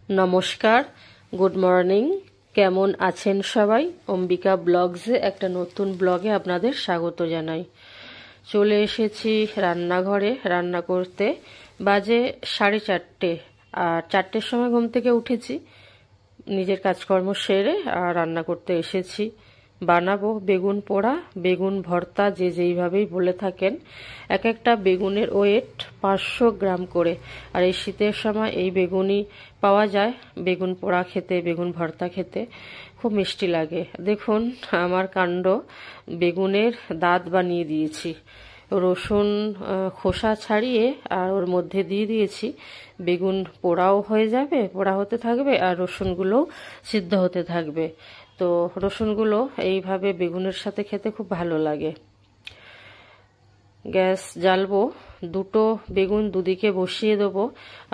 নমস্কার, good morning. কেমন আছেন সবাই? অম্বিকা ব্লগসে একটা নতুন ব্লগে আপনাদের স্বাগত জানাই। চলে এসেছি রান্নাঘরে রান্না করতে। বাজে 4:30, আর 4টের সময় ঘুম থেকে উঠেছি, নিজের কাজকর্ম সেরে আর রান্না করতে এসেছি। বানাবো বেগুন পোড়া, বেগুন ভর্তা, যে যেইভাবেই বলে থাকেন। এক একটা বেগুনের ওয়েট 500 গ্রাম করে, আর এই শীতের সময় এই বেগুনই পাওয়া যায়। বেগুন পোড়া খেতে, বেগুন ভর্তা খেতে খুব মিষ্টি লাগে। দেখুন আমার কাণ্ড, বেগুনের দাঁত বানিয়ে দিয়েছি। রসুন খোসা ছাড়িয়ে আর ওর মধ্যে দিয়ে দিয়েছি। বেগুন পোড়াও হয়ে যাবে, পোড়া হতে থাকবে, আর রসুনগুলোও সিদ্ধ হতে থাকবে। তো রসুনগুলো এইভাবে বেগুনের সাথে খেতে খুব ভালো লাগে। গ্যাস জ্বালবো, দুটো বেগুন দুদিকে বসিয়ে দেবো।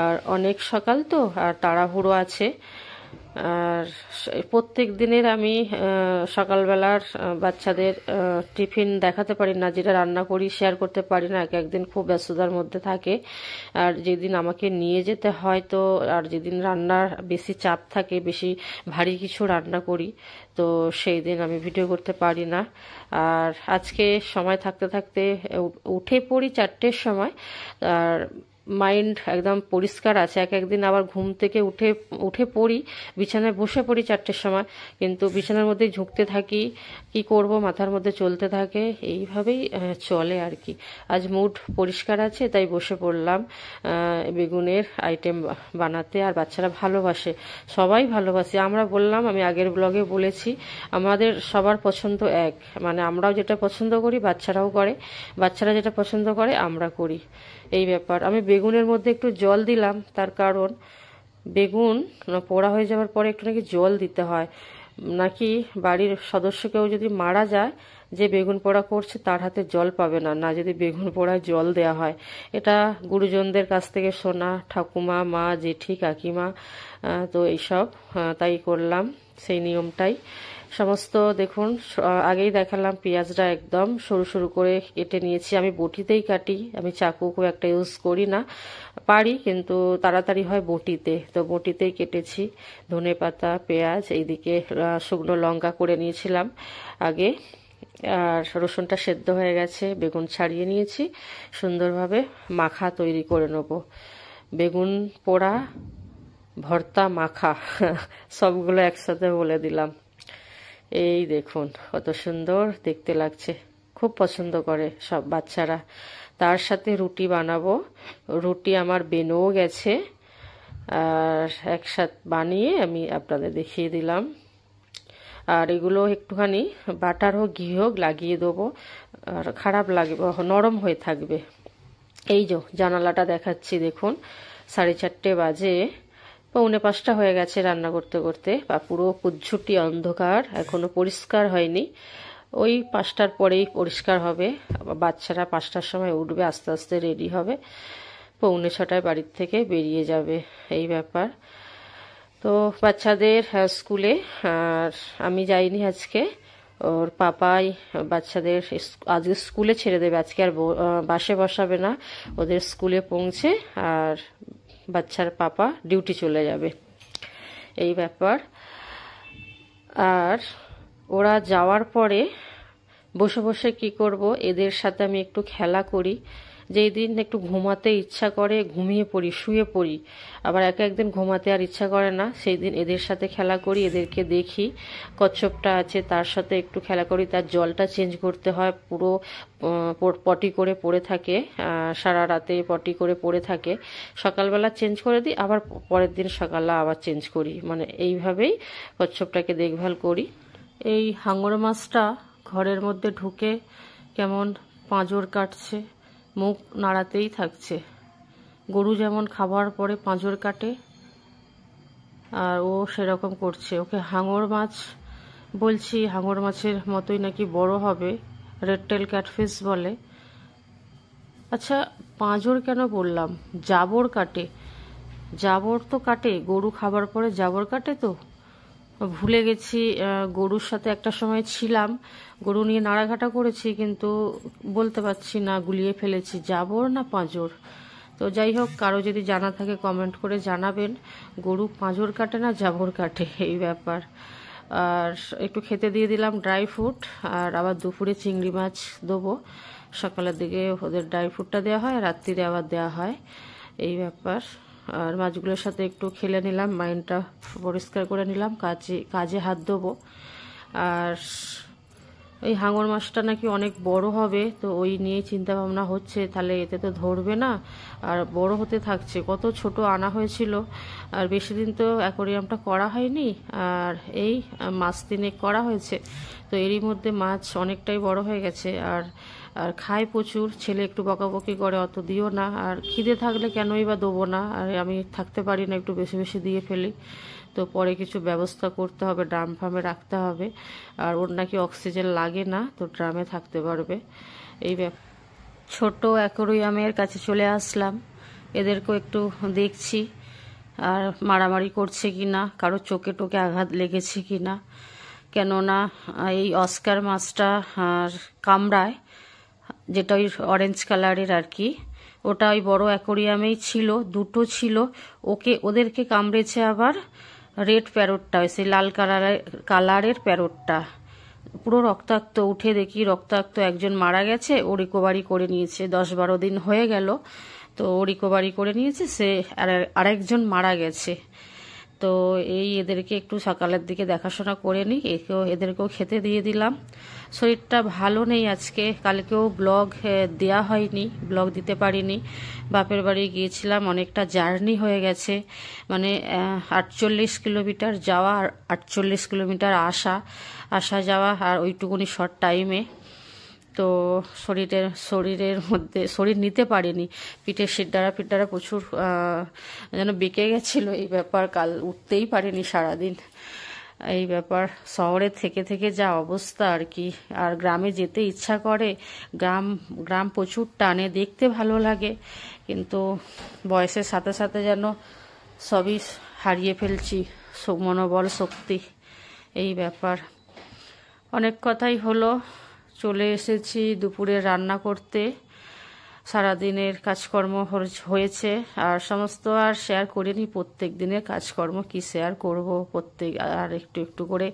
আর অনেক সকাল তো, আর তাড়াহুড়ো আছে। আর প্রত্যেক দিনের আমি সকালবেলার বাচ্চাদের টিফিন দেখাতে পারি না, যেটা রান্না করি শেয়ার করতে পারি না। এক একদিন খুব ব্যস্ততার মধ্যে থাকে, আর যেদিন আমাকে নিয়ে যেতে হয় তো, আর যেদিন রান্নার বেশি চাপ থাকে, বেশি ভারী কিছু রান্না করি, তো সেই দিন আমি ভিডিও করতে পারি না। আর আজকে সময় থাকতে থাকতে উঠে পড়ি 4টের সময়, আর মাইন্ড একদম পরিষ্কার আছে। এক একদিন আবার ঘুম থেকে উঠে পড়ি, বিছানায় বসে পড়ি 4টের সময়, কিন্তু বিছানার মধ্যে ঝুঁকতে থাকি, কি করব মাথার মধ্যে চলতে থাকে, এইভাবেই চলে আর কি। আজ মুড পরিষ্কার আছে, তাই বসে পড়লাম বেগুনের আইটেম বানাতে। আর বাচ্চারা ভালোবাসে, সবাই ভালোবাসে। আমরা বললাম, আমি আগের ব্লগে বলেছি, আমাদের সবার পছন্দ এক, মানে আমরাও যেটা পছন্দ করি বাচ্চারাও করে, বাচ্চারা যেটা পছন্দ করে আমরা করি, এই ব্যাপার। আমি বেগুনের মধ্যে একটু জল দিলাম, তার কারণ বেগুন পোড়া হয়ে যাওয়ার পরে একটু নাকি জল দিতে হয়, নাকি বাড়ির সদস্য কেউ যদি মারা যায়, যে বেগুন পোড়া করছে তার হাতে জল পাবে না, না যদি বেগুন পোড়ায় জল দেয়া হয়। এটা গুরুজনদের কাছ থেকে শোনা, ঠাকুমা, মা, জেঠি, কাকিমা, তো এইসব, তাই করলাম সেই নিয়মটাই সমস্ত। দেখুন আগেই দেখালাম, পেঁয়াজটা একদম সরু সরু করে কেটে নিয়েছি। আমি বটিতেই কাটি, আমি চাকু খুব একটা ইউজ করি না, পারি কিন্তু তাড়াতাড়ি হয় বটিতে, তো বটিতেই কেটেছি। ধনে পাতা, পেঁয়াজ, এইদিকে শুকনো লঙ্কা করে নিয়েছিলাম আগে, আর রসুনটা সেদ্ধ হয়ে গেছে, বেগুন ছাড়িয়ে নিয়েছি। সুন্দরভাবে মাখা তৈরি করে নেব, বেগুন পোড়া, ভর্তা, মাখা সবগুলো একসাথে বলে দিলাম। এই দেখুন কত সুন্দর দেখতে লাগছে, খুব পছন্দ করে সব বাচ্চারা। তার সাথে রুটি বানাবো, রুটি আমার বেনেও গেছে, আর একসাথে বানিয়ে আমি আপনাদের দেখিয়ে দিলাম। আর এগুলো একটুখানি বাটার হোক ঘি হোক লাগিয়ে দেবো, আর খারাপ লাগবে, নরম হয়ে থাকবে। এই যে জানালাটা দেখাচ্ছি, দেখুন 4:30 বাজে, 4:45 হয়ে গেছে রান্না করতে করতে, বা পুরো কুজ্ঝুটি অন্ধকার, এখনো পরিষ্কার হয়নি। ওই 5টার পরেই পরিষ্কার হবে, বাচ্চারা 5টার সময় উঠবে, আস্তে আস্তে রেডি হবে, 5:45 বাড়ির থেকে বেরিয়ে যাবে, এই ব্যাপার। তো বাচ্চাদের স্কুলে, আর আমি যাইনি আজকে, ওর পাপাই বাচ্চাদের আজকে স্কুলে ছেড়ে দেবে, আজকে আর বাসে বসাবে না, ওদের স্কুলে পৌঁছে আর বাচ্চার পাপা ডিউটি চলে যাবে, এই ব্যাপার। আর ওরা যাওয়ার পরে বসে বসে কি করব, এদের সাথে আমি একটু খেলা করি। যেই দিন একটু ঘুমাতে ইচ্ছা করে ঘুমিয়ে পড়ি, শুয়ে পড়ি, আবার এক একদিন ঘুমাতে আর ইচ্ছা করে না, সেই দিন এদের সাথে খেলা করি, এদেরকে দেখি। কচ্ছপটা আছে, তার সাথে একটু খেলা করি, তার জলটা চেঞ্জ করতে হয়, পুরো পটি করে পড়ে থাকে, সারা রাতে পটি করে পড়ে থাকে, সকালবেলা চেঞ্জ করে দিই, আবার পরের দিন সকালে আবার চেঞ্জ করি, মানে এইভাবেই কচ্ছপটাকে দেখভাল করি। এই হাঙর মাছটা ঘরের মধ্যে ঢুকে কেমন পাঁজর কাটছে, মুখ নাড়াতেই থাকছে। গরু যেমন খাবার পরে পাঁজর কাটে, আর ও সেরকম করছে। ওকে হাঙর মাছ বলছি, হাঙর মাছের মতোই নাকি বড় হবে, রেড টেল ক্যাটফিশ বলে। আচ্ছা পাঁজর কেন বললাম, জাবর কাটে, জাবর তো কাটে, গরু খাবার পরে জাবর কাটে, তো ভুলে গেছি। গরুর সাথে একটা সময় ছিলাম, গরু নিয়ে নাড়াঘাটা করেছি, কিন্তু বলতে পারছি না, গুলিয়ে ফেলেছি, জাবর না পাঁজর। তো যাই হোক, কারো যদি জানা থাকে কমেন্ট করে জানাবেন, গরু পাঁজর কাটে না জাবর কাটে, এই ব্যাপার। আর একটু খেতে দিয়ে দিলাম ড্রাই ফ্রুট, আর আবার দুপুরে চিংড়ি মাছ দেবো। সকালের দিকে ওদের ড্রাই ফ্রুটটা দেওয়া হয়, রাত্রিরে আবার দেওয়া হয়, এই ব্যাপার। আর মাছগুলোর সাথে একটু খেলে নিলাম, মাইন্ডটা পরিষ্কার করে নিলাম, কাজে হাত দেবো। আর এই হাঙর মাছটা নাকি অনেক বড় হবে, তো ওই নিয়ে চিন্তা ভাবনা হচ্ছে, তাহলে এতে তো ধরবে না, আর বড় হতে থাকছে। কত ছোট আনা হয়েছিল, আর বেশি দিন তো অ্যাকোরিয়ামটা করা হয়নি, আর এই মাস তিনেক করা হয়েছে, তো এরই মধ্যে মাছ অনেকটাই বড় হয়ে গেছে। আর আর খায় প্রচুর, ছেলে একটু বকাবকি করে, অত দিও না, আর খিদে থাকলে কেনই বা দেবো না, আর আমি থাকতে পারি না, একটু বেশি বেশি দিয়ে ফেলি। তো পরে কিছু ব্যবস্থা করতে হবে, ড্রাম ফার্মে রাখতে হবে। আর ওর নাকি অক্সিজেন লাগে না, তো ড্রামে থাকতে পারবে, এই ব্যাপার। ছোট অ্যাকোরিয়ামের কাছে চলে আসলাম, এদেরকেও একটু দেখছি, আর মারামারি করছে কি না, কারো চোখে টোকে আঘাত লেগেছে কি না। কেননা এই অস্কার মাছটা আর কামড়ায়, যেটা ওই অরেঞ্জ কালারের আর কি, ওটা ওই বড় অ্যাকোরিয়ামেই ছিল, দুটো ছিল, ওদেরকে কামড়েছে আবার রেড প্যারটটা, সেই লাল কালারের প্যারটটা, পুরো রক্তাক্ত। উঠে দেখি রক্তাক্ত, একজন মারা গেছে, ও রিকভারি করে নিয়েছে, 10-12 দিন হয়ে গেল, তো ও রিকভারি করে নিয়েছে, সে আরেকজন মারা গেছে। তো এই এদেরকে একটু সকালের দিকে দেখাশোনা করে নিই, এদেরকেও খেতে দিয়ে দিলাম। শরীরটা ভালো নেই আজকে, কালকেও ব্লগ দেয়া হয়নি, ব্লগ দিতে পারিনি। বাপের বাড়ি গিয়েছিলাম, অনেকটা জার্নি হয়ে গেছে, মানে 48 কিলোমিটার যাওয়া আর 48 কিলোমিটার আসা যাওয়া, আর ওইটুকুনি শর্ট টাইমে। তো শরীরের মধ্যে শরীর নিতে পারেনি, পিঠের সিট্টারা প্রচুর যেন বেঁকে গেছিলো, এই ব্যাপার। কাল উঠতেই পারিনি সারাদিন, এই ব্যাপার। শহরে থেকে থেকে যা অবস্থা আর কি। আর গ্রামে যেতে ইচ্ছা করে, গ্রাম প্রচুর টানে, দেখতে ভালো লাগে, কিন্তু বয়সের সাথে সাথে যেন সবই হারিয়ে ফেলছি, মনোবল শক্তি, এই ব্যাপার। অনেক কথাই হলো, চলে এসেছি দুপুরে রান্না করতে। সারাদিনের কাজকর্ম হয়েছে, আর সমস্ত আর শেয়ার করিনি, প্রত্যেক দিনের কাজকর্ম কি শেয়ার করব, আর একটু একটু করে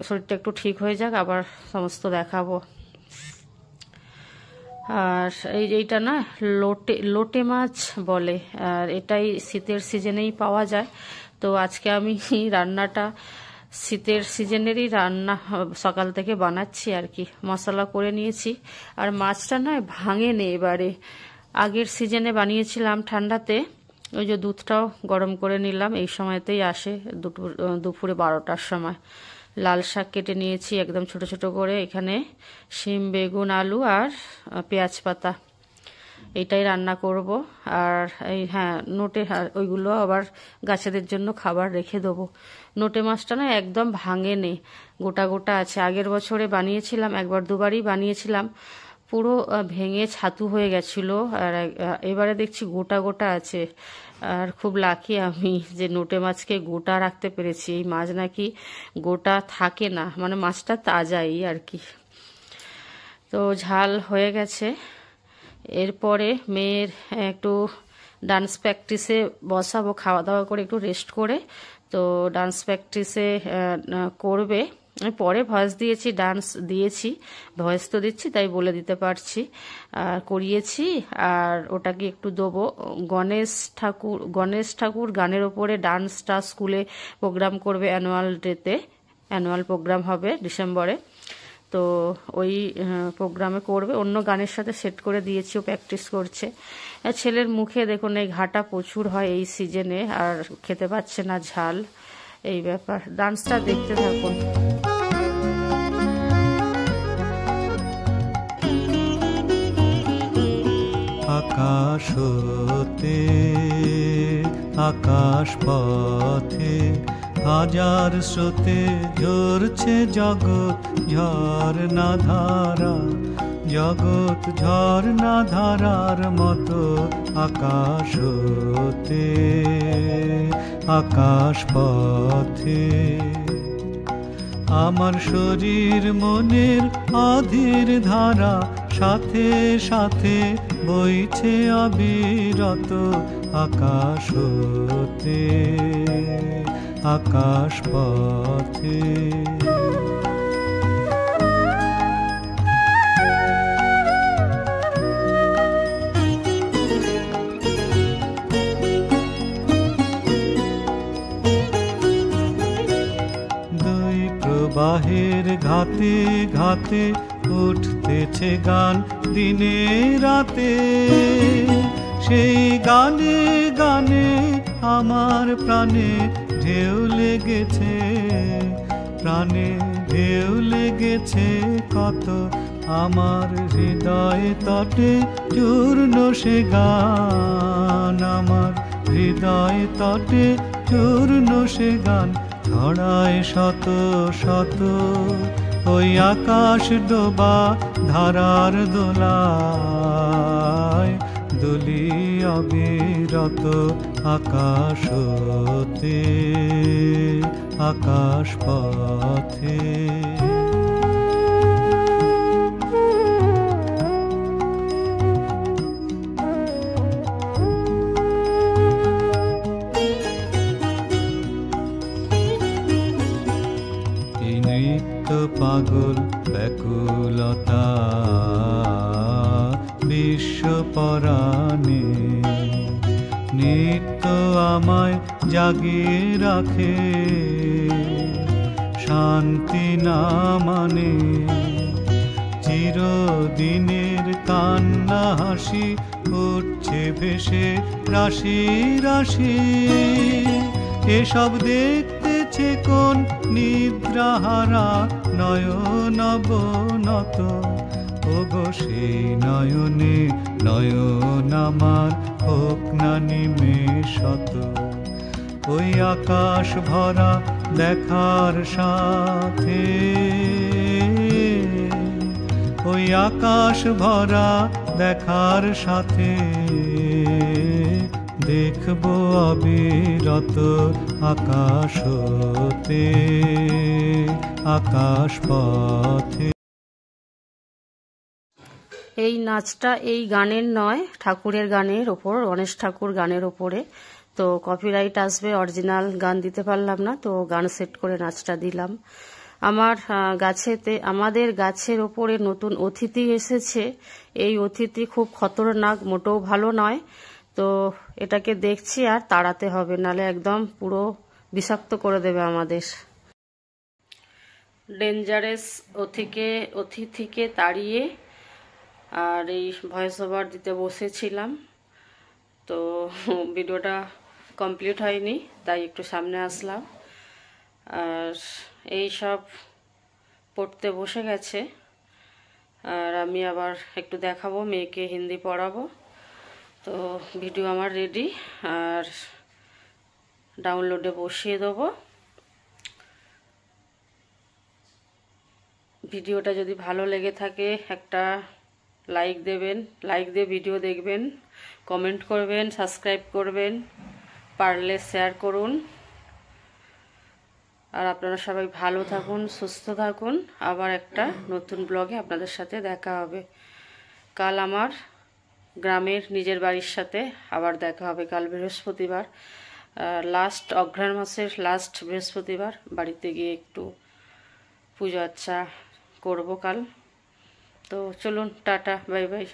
শরীরটা একটু ঠিক হয়ে যাক, আবার সমস্ত দেখাবো। আর এইটা না লোটে মাছ বলে, আর এটাই শীতের সিজনেই পাওয়া যায়। তো আজকে আমি রান্নাটা শীতের সিজনেরই রান্না সকাল থেকে বানাচ্ছি আর কি, মশলা করে নিয়েছি। আর মাছটা নয় ভাঙে নে, এবারে আগের সিজনে বানিয়েছিলাম ঠান্ডাতে, ওই যে দুধটাও গরম করে নিলাম, এই সময়তেই আসে, দুপুরে 12টার সময়। লাল শাক কেটে নিয়েছি একদম ছোট ছোট করে, এখানে শিম, বেগুন, আলু আর পেঁয়াজ পাতা, এইটাই রান্না করব। আর এই নোটে, ওইগুলো আবার গাছেদের জন্য খাবার রেখে দেবো। নোটে মাছটা না একদম ভাঙে নে, গোটা গোটা আছে। আগের বছরে বানিয়েছিলাম, একবার দুবারই বানিয়েছিলাম, পুরো ভেঙে ছাতু হয়ে গেছিল, আর এবারে দেখছি গোটা গোটা আছে। আর খুব লাকি আমি যে নোটে মাছকে গোটা রাখতে পেরেছি, এই মাছ নাকি গোটা থাকে না, মানে মাছটা তাজাই আর কি। তো ঝাল হয়ে গেছে। এরপরে মেয়ের একটু ডান্স প্র্যাকটিসে বসাবো, খাওয়া দাওয়া করে একটু রেস্ট করে, তো ডান্স প্র্যাকটিসে করবে। আমি পরে ভয়েস দিয়েছি, ডান্স দিয়েছি, ভয়েস তো দিচ্ছি, তাই বলে দিতে পারছি। আর করিয়েছি, আর ওটাকে একটু দেবো। গণেশ ঠাকুর গানের ওপরে ডান্সটা স্কুলে প্রোগ্রাম করবে, অ্যানুয়াল প্রোগ্রাম হবে ডিসেম্বরে, তো ওই প্রোগ্রামে করবে, অন্য গানের সাথে সেট করে দিয়েছি, ও প্র্যাকটিস করছে। ছেলের মুখে দেখুন এই ঘাটা প্রচুর হয় এই সিজনে, আর খেতে পাচ্ছে না ঝাল, এই ব্যাপার। ডান্সটা দেখতে থাকুন। আকাশ হতে আকাশ পথে হাজার স্রোতে ঝরছে জগৎ ঝর্ণা ধারা, জগৎ ঝর্ণা ধারার মতো। আকাশ হতে আকাশ পথে আমার শরীর মনের অধীর ধারা সাথে সাথে বইছে অবিরত আকাশ হতে আকাশ পথে। দুই প্রবাহের ঘাতে ঘাতে উঠতেছে গান দিনে রাতে, সেই গানে গানে আমার প্রাণে ঢেউ লেগেছে, প্রাণে ঢেউ লেগেছে কত, আমার হৃদয় তটে চূর্ণ সে গান, আমার হৃদয় তটে চূর্ণ সে গান। ছড়ায় শত শত ওই আকাশ ডোবা ধারার দোলায়, দুলি অবিরত আকাশ হতে আকাশ পথে। এই নৃত্য পাগল ব্যাকুলতা বিশ্ব পরাণে, নিত্য আমায় জাগিয়ে রাখে, শান্তি না মানে চিরদিনের কান্না হাসি উঠছে ভেসে রাশি রাশি। এসব দেখতেছে কোন নিদ্রাহারা নয়ন অবনত, ওগো সেই নয়নে নয়ন আমার হোক না নিমেষত। ওই আকাশ ভরা দেখার সাথে, ওই আকাশ ভরা দেখার সাথে, দেখবো অবিরত আকাশ হতে আকাশ পথে। এই নাচটা এই গানের নয়, ঠাকুরের গানের ওপর, গণেশ ঠাকুর গানের ওপরে। তো কপিরাইট আসবে, অরিজিনাল গান দিতে পারলাম না, তো গান সেট করে নাচটা দিলাম। আমার গাছেতে, আমাদের গাছের ওপরে নতুন অতিথি এসেছে। এই অতিথি খুব খতরনাক, মোটেও ভালো নয়। তো এটাকে দেখছি আর তাড়াতে হবে, নালে একদম পুরো বিষাক্ত করে দেবে আমাদের। ডেঞ্জারাস অতিথিকে তাড়িয়ে আর এই ভয়েস ওভার দিতে বসেছিলাম, তো ভিডিওটা কমপ্লিট হয়নি, তাই একটু সামনে আসলাম। আর এই সব পড়তে বসে গেছে, আর আমি আবার একটু দেখাবো, মেয়েকে হিন্দি পড়াবো। তো ভিডিও আমার রেডি, আর ডাউনলোডে বসিয়ে দেবো। ভিডিওটা যদি ভালো লেগে থাকে একটা লাইক দেবেন, লাইক দিয়ে ভিডিও দেখবেন, কমেন্ট করবেন, সাবস্ক্রাইব করবেন, পারলে শেয়ার করুন। আর আপনারা সবাই ভালো থাকুন, সুস্থ থাকুন। আবার একটা নতুন ব্লগে আপনাদের সাথে দেখা হবে। কাল আমার গ্রামের নিজের বাড়ির সাথে আবার দেখা হবে, কাল বৃহস্পতিবার, লাস্ট অঘ্রাণ মাসের লাস্ট বৃহস্পতিবার। বাড়িতে গিয়ে একটু পুজো আচ্ছা করবো কাল। তো চলুন, টাটা, বাই বাই।